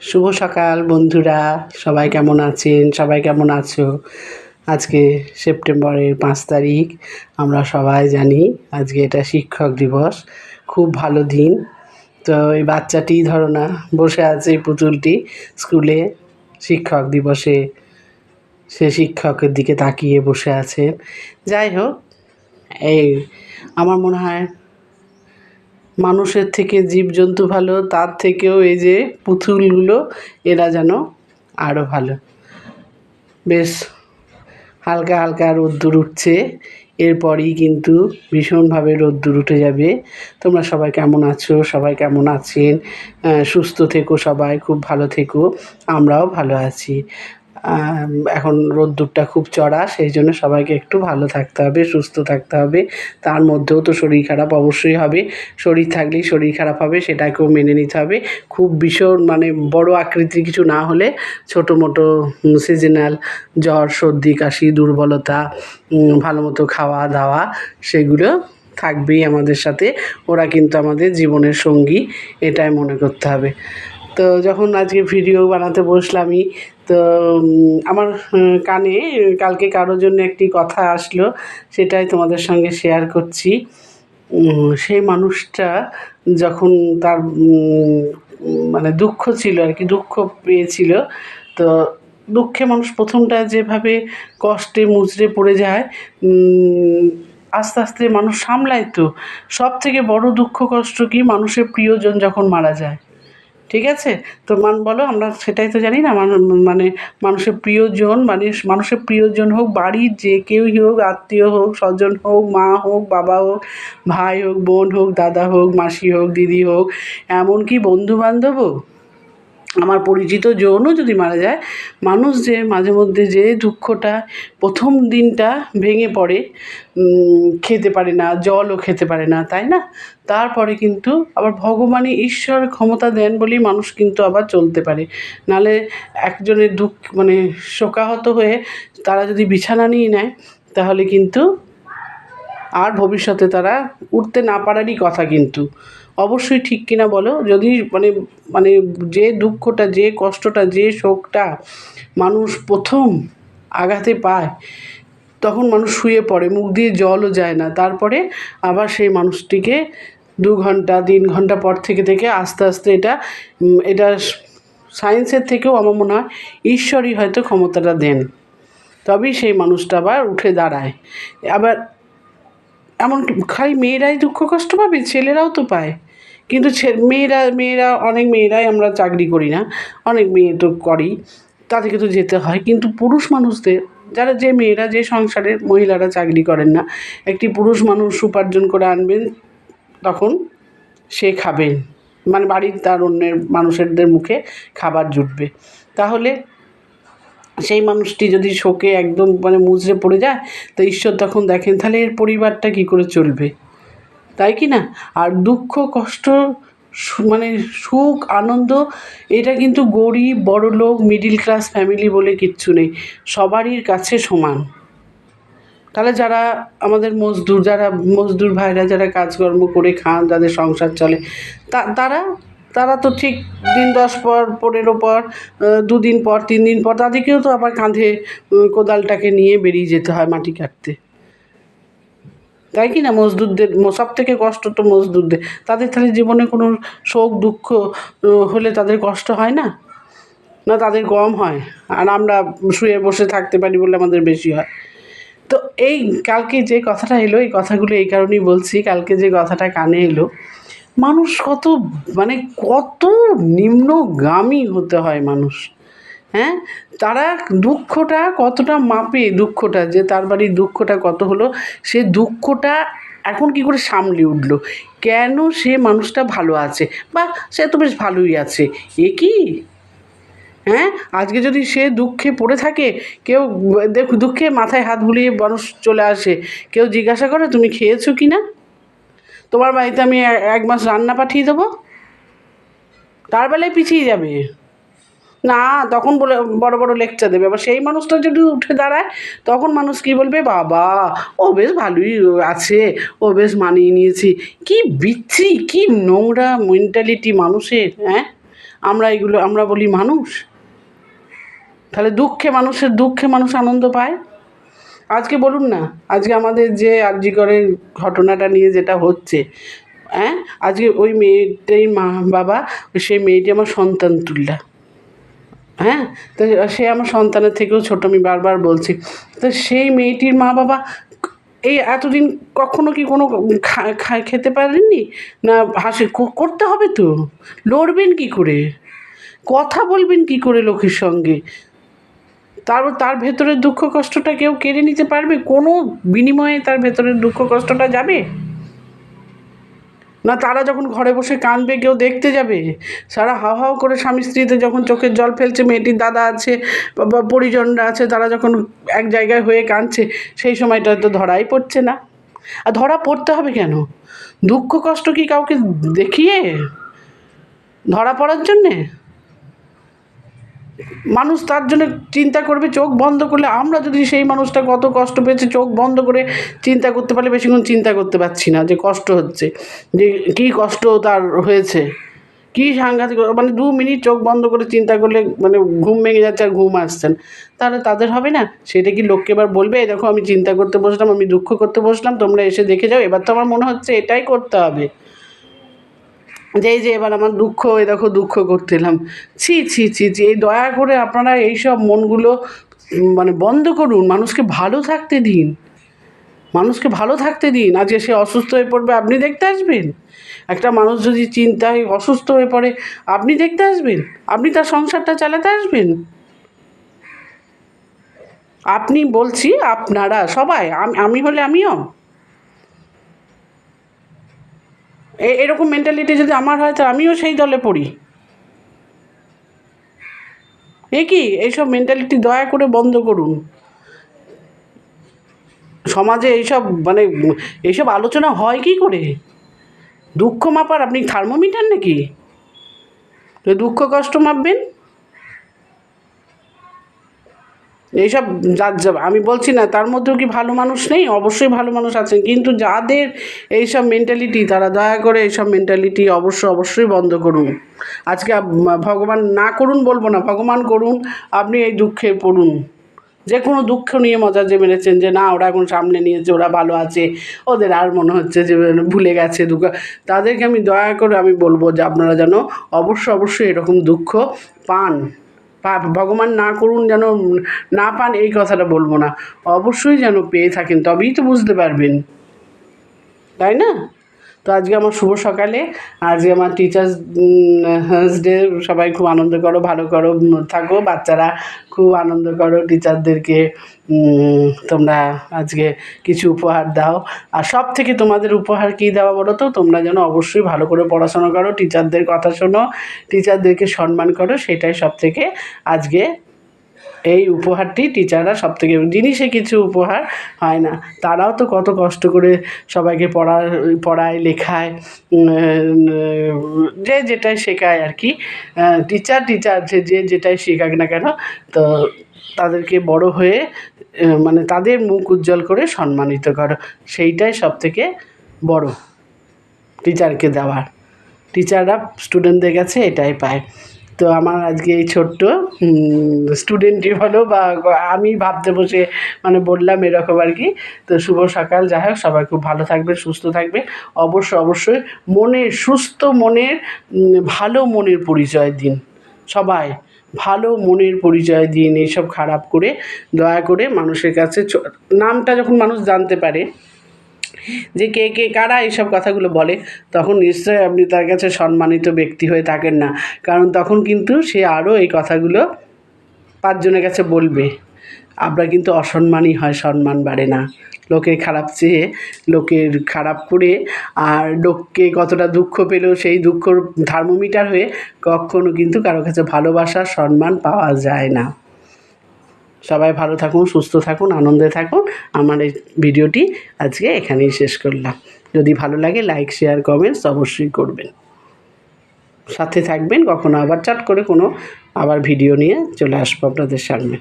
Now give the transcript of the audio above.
শুভ সকাল বন্ধুরা, সবাই কেমন আছেন? সবাই কেমন আছো? আজকে সেপ্টেম্বরের 5 তারিখ। আমরা সবাই জানি আজকে এটা শিক্ষক দিবস। খুব ভালো দিন। তো এই বাচ্চাটি ধরো না বসে আছে, এই পুতুলটি স্কুলে শিক্ষক দিবসে সে শিক্ষকের দিকে তাকিয়ে বসে আছে। যাই হোক, এই আমার মনে হয় মানুষের থেকে জীবজন্তু ভালো, তার থেকেও এই যে পুতুলগুলো এরা যেন আরও ভালো। বেশ হালকা হালকা রোদ্দুর উঠছে, এরপরই কিন্তু ভীষণভাবে রোদ্দুর উঠে যাবে। তোমরা সবাই কেমন আছো? সবাই কেমন আছেন? সুস্থ থেকো, সবাই খুব ভালো থেকো। আমরাও ভালো আছি। এখন রোদ্দুরটা খুব চড়া, সেই জন্য সবাইকে একটু ভালো থাকতে হবে, সুস্থ থাকতে হবে। তার মধ্যেও তো শরীর খারাপ অবশ্যই হবে। শরীর থাকলেই শরীর খারাপ হবে, সেটাকেও মেনে নিতে হবে। খুব ভীষণ বড় আকৃতির কিছু না হলে ছোটো মোটো সিজনাল জ্বর, সর্দি, কাশি, দুর্বলতা, ভালো মতো খাওয়া দাওয়া সেগুলো থাকবেই আমাদের সাথে। ওরা কিন্তু আমাদের জীবনের সঙ্গী, এটাই মনে করতে হবে। তো যখন আজকে ভিডিও বানাতে বসলামই, তো আমার কানে কালকে কারোর জন্য একটি কথা আসলো, সেটাই তোমাদের সঙ্গে শেয়ার করছি। সেই মানুষটা যখন তার দুঃখ ছিল আর কি, দুঃখ পেয়েছিল। তো দুঃখে মানুষ প্রথমটা যেভাবে কষ্টে মুচড়ে পড়ে যায়, আস্তে আস্তে মানুষ সামলায়। তো সব থেকে বড় দুঃখ কষ্ট কি? মানুষের প্রিয়জন যখন মারা যায়, ঠিক আছে? তো বলো, আমরা সেটাই তো জানি না। মানুষের প্রিয়জন, মানুষের প্রিয়জন হোক বাড়ির যে কেউই হোক, আত্মীয় হোক, স্বজন হোক, মা হোক, বাবা হোক, ভাই হোক, বোন হোক, দাদা হোক, মাসি হোক, দিদি হোক, এমনকি বন্ধুবান্ধবও, আমার পরিচিত জনও যদি মারা যায়, মানুষ যে মাঝে মধ্যে যে দুঃখটা প্রথম দিনটা ভেঙে পড়ে, খেতে পারে না, জলও খেতে পারে না, তাই না? তারপরে কিন্তু আবার ভগবানই ঈশ্বর ক্ষমতা দেন বলেই মানুষ কিন্তু আবার চলতে পারে। নাহলে একজনের শোকাহত হয়ে তারা যদি বিছানা নিয়ে নেয়, তাহলে কিন্তু আর ভবিষ্যতে তারা উঠতে না পারারই কথা। কিন্তু অবশ্যই ঠিক কিনা বলো? যদি যে দুঃখটা, যে কষ্টটা, যে শোকটা মানুষ প্রথম আঘাতে পায়, তখন মানুষ শুয়ে পড়ে, মুখ দিয়ে জলও যায় না। তারপরে আবার সেই মানুষটিকে 2 ঘন্টা 3 ঘন্টা পর থেকে আস্তে আস্তে এটা সায়েন্সের থেকেও আমার মনে হয় ঈশ্বরই হয়তো ক্ষমতাটা দেন, তবেই সেই মানুষটা আবার উঠে দাঁড়ায়। আবার এমন খালি মেয়েরাই দুঃখ কষ্ট পাবে, ছেলেরাও তো পায়। কিন্তু অনেক মেয়েরাই, আমরা চাকরি করি না, অনেক মেয়ে তো করেই, তাদেরকে তো যেতে হয়। কিন্তু পুরুষ মানুষদের, যে মেয়েরা, যে সংসারের মহিলারা চাকরি করেন না, একটি পুরুষ মানুষ উপার্জন করে আনবেন, তখন সে খাবেন, বাড়ির তার অন্যের মানুষদের মুখে খাবার জুটবে। তাহলে সেই মানুষটি যদি শোকে একদম মুচড়ে পড়ে যায়, তো ঈশ্বর তখন দেখেন তাহলে এর পরিবারটা কী করে চলবে, তাই কি না? আর দুঃখ কষ্ট, সুখ আনন্দ, এটা কিন্তু গরিব, বড়লোক, মিডিল ক্লাস ফ্যামিলি বলে কিচ্ছু নেই, সবারই কাছে সমান। তাহলে যারা আমাদের মজদুর ভাইরা, যারা কাজকর্ম করে খান, যাদের সংসার চলে, তারা তো ঠিক দিন 10 পর, 15 পর, 2 দিন পর, 3 দিন পর তাদেরকেও তো আবার কাঁধে কোদালটাকে নিয়ে বেরিয়ে যেতে হয় মাটি কাটতে, তাই কি না? মজদুরদের সব থেকে কষ্ট তো মজদুরদের। তাদের তাহলে জীবনে কোনো শোক দুঃখ হলে তাদের কষ্ট হয় না? না তাদের কম হয়? আর আমরা শুয়ে বসে থাকতে পারি বলে আমাদের বেশি হয়। তো এই কালকে যে কথাটা এলো, এই কথাগুলো এই কারণেই বলছি, কালকে যে কথাটা কানে এলো, মানুষ কত কত নিম্নগামী হতে হয় মানুষ, হ্যাঁ? তারা দুঃখটা কতটা মাপে, দুঃখটা যে তার বাড়ির দুঃখটা কত হলো, সে দুঃখটা এখন কি করে সামলে উঠলো, কেন সে মানুষটা ভালো আছে, বা সে তো বেশ ভালোই আছে, এ কি? হ্যাঁ, আজকে যদি সে দুঃখে পড়ে থাকে, কেউ দুঃখে মাথায় হাত বুলিয়ে মানুষ চলে আসে, কেউ জিজ্ঞাসা করে তুমি খেয়েছো কি না? তোমার বাড়িতে আমি 1 মাস রান্না পাঠিয়ে দেবো, তার বেলায় পিছিয়ে যাবে না, তখন বলে বড় বড় লেকচার দেবে। আবার সেই মানুষটা যদি উঠে দাঁড়ায়, তখন মানুষ কী বলবে? বাবা, ও বেশ ভালোই আছে, ও বেশ মানিয়ে নিয়েছি। কি বিচ্ছিরি, কি নোংরা মেন্টালিটি মানুষের, হ্যাঁ? আমরা বলি মানুষ? তাহলে দুঃখে মানুষ আনন্দ পায়। আজকে বলুন না, আজকে আমাদের যে আরজিকরের ঘটনাটা নিয়ে যেটা হচ্ছে, হ্যাঁ, আজকে ওই মেয়েটাই মা বাবা, সেই মেয়েটি আমার সন্তান তুল্য, হ্যাঁ, তো সে আমার সন্তানের থেকেও ছোট, আমি বারবার বলছি। তো সেই মেয়েটির মা বাবা এই এতদিন কখনো কি কোনো খেতে পারেননি? না হাসি করতে হবে তো, লড়বেন কী করে, কথা বলবেন কী করে লোকের সঙ্গে? তার ভেতরের দুঃখ কষ্টটা কেউ কেড়ে নিতে পারবে? কোনো বিনিময়ে তার ভেতরের দুঃখ কষ্টটা যাবে? না তারা যখন ঘরে বসে কাঁদবে কেউ দেখতে যাবে? সারা হাও হাও করে স্বামী স্ত্রীতে যখন চোখের জল ফেলছে, মেয়েটির দাদা আছে বা পরিজনরা আছে, তারা যখন এক জায়গায় হয়ে কাঁদছে, সেই সময়টা তো ধরাই পড়ছে না। আর ধরা পড়তে হবে কেন? দুঃখ কষ্ট কি কাউকে দেখিয়ে ধরা পড়ার জন্যে? মানুষ তার জন্য চিন্তা করবে চোখ বন্ধ করলে। আমরা যদি সেই মানুষটা কত কষ্ট পেয়েছে চোখ বন্ধ করে চিন্তা করতে পারলে, বেশিক্ষণ চিন্তা করতে পারছি না যে কষ্ট হচ্ছে, যে কী কষ্ট তার হয়েছে, কী সাংঘাতিক, মানে 2 মিনিট চোখ বন্ধ করে চিন্তা করলে মানে ঘুম ভেঙে যাচ্ছে আর ঘুম আসছেন, তাহলে তাদের হবে না? সেটা কি লোককে এবার বলবে এই দেখো আমি চিন্তা করতে বসলাম, আমি দুঃখ করতে বসলাম, তোমরা এসে দেখে যাও? এবার তো আমার মনে হচ্ছে এটাই করতে হবে, যে এবার আমার দুঃখ, এই দেখো দুঃখ করতে এলাম। ছি ছি ছি ছি, এই দয়া করে আপনারা এইসব মনগুলো মানে বন্ধ করুন। মানুষকে ভালো থাকতে দিন, মানুষকে ভালো থাকতে দিন। আজকে সে অসুস্থ হয়ে পড়বে, আপনি দেখতে আসবেন? একটা মানুষ যদি চিন্তায় অসুস্থ হয়ে পড়ে, আপনি দেখতে আসবেন? আপনি তার সংসারটা চালাতে আসবেন? আপনি বলছি, আপনারা সবাই, আমি হলে আমিও এরকম মেন্টালিটি যদি আমার হয়, তো আমিও সেই দলে পড়ি। কি এইসব মেন্টালিটি দয়া করে বন্ধ করুন। সমাজে এইসব মানে এইসব আলোচনা হয় কি করে? দুঃখ মাপার আপনি থার্মোমিটার নাকি? দুঃখ কষ্ট মাপবেন? এইসব আমি বলছি না তার মধ্যেও কি ভালো মানুষ নেই, অবশ্যই ভালো মানুষ আছেন, কিন্তু যাদের এইসব মেন্টালিটি, তারা দয়া করে এইসব মেন্টালিটি অবশ্যই বন্ধ করুন। আজকে ভগবান না করুন বলবো না, ভগবান করুন আপনি এই দুঃখে পড়ুন, যে কোনো দুঃখ নিয়ে মজা যে মেরেছেন, যে না ওরা এখন সামনে নিয়েছে, ওরা ভালো আছে, ওদের আর মনে হচ্ছে যে ভুলে গেছে দুঃখ, তাদেরকে আমি দয়া করে আমি বলবো যে আপনারা যেন অবশ্যই এরকম দুঃখ পান। ভগবান না করুন যেন না পান, এই কথাটা বলবো না, অবশ্যই যেন পেয়ে থাকেন, তবেই তো বুঝতে পারবেন, তাই না? তো আজকে আমার শুভ সকালে, আজকে আমার টিচার্স ডে, সবাই খুব আনন্দ করো, ভালো করো, থাকো, বাচ্চারা খুব আনন্দ করো, টিচারদেরকে তোমরা আজকে কিছু উপহার দাও। আর সব থেকে তোমাদের উপহার কী দেওয়া বলো তো? তোমরা যেন অবশ্যই ভালো করে পড়াশোনা করো, টিচারদের কথা শোনো, টিচারদেরকে সম্মান করো, সেটাই সব থেকে আজকে এই উপহারটি। টিচাররা সবথেকে, জিনিসে কিছু উপহার হয় না, তারাও তো কত কষ্ট করে সবাইকে পড়ায় লেখায়, যে যেটাই শেখায় আর কি, টিচার যে যেটাই শেখাক না কেন, তো তাদেরকে বড় হয়ে মানে তাদের মুখ উজ্জ্বল করে সম্মানিত করো, সেইটাই সবথেকে বড় টিচারকে দেওয়ার। টিচাররা স্টুডেন্টদের কাছে এটাই পায়। তো আমার আজকে এই ছোট্ট স্টুডেন্টই বলো বা আমি ভাবতে বসে মানে বললাম এরকম আর কি। তো শুভ সকাল, যাই হোক সবাই খুব ভালো থাকবে, সুস্থ থাকবে, অবশ্যই মনের সুস্থ মনের ভালো মনের পরিচয় দিন, সবাই ভালো মনের পরিচয় দিন। এইসব খারাপ করে দয়া করে মানুষের কাছে নামটা যখন মানুষ জানতে পারে যে কে কারা এইসব কথাগুলো বলে, তখন নিশ্চয়ই আপনি তার কাছে সম্মানিত ব্যক্তি হয়ে থাকেন না, কারণ তখন কিন্তু সে আরও এই কথাগুলো 5 জনের কাছে বলবে। আমরা কিন্তু অসম্মানই হয়, সম্মান বাড়ে না। লোকের খারাপ চেয়ে, লোকের খারাপ করে, আর লোককে কতটা দুঃখ পেলেও সেই দুঃখর থার্মোমিটার হয়ে কখনো কিন্তু কারো কাছে ভালোবাসা, সম্মান পাওয়া যায় না। সবাই ভালো থাকুন, সুস্থ থাকুন, আনন্দে থাকুন। আমার এই ভিডিওটি আজকে এখানেই শেষ করলাম। যদি ভালো লাগে লাইক, শেয়ার, কমেন্টস অবশ্যই করবেন, সাথে থাকবেন। কখনো আবার চট করে কোনো আবার ভিডিও নিয়ে চলে আসবো আপনাদের সামনে।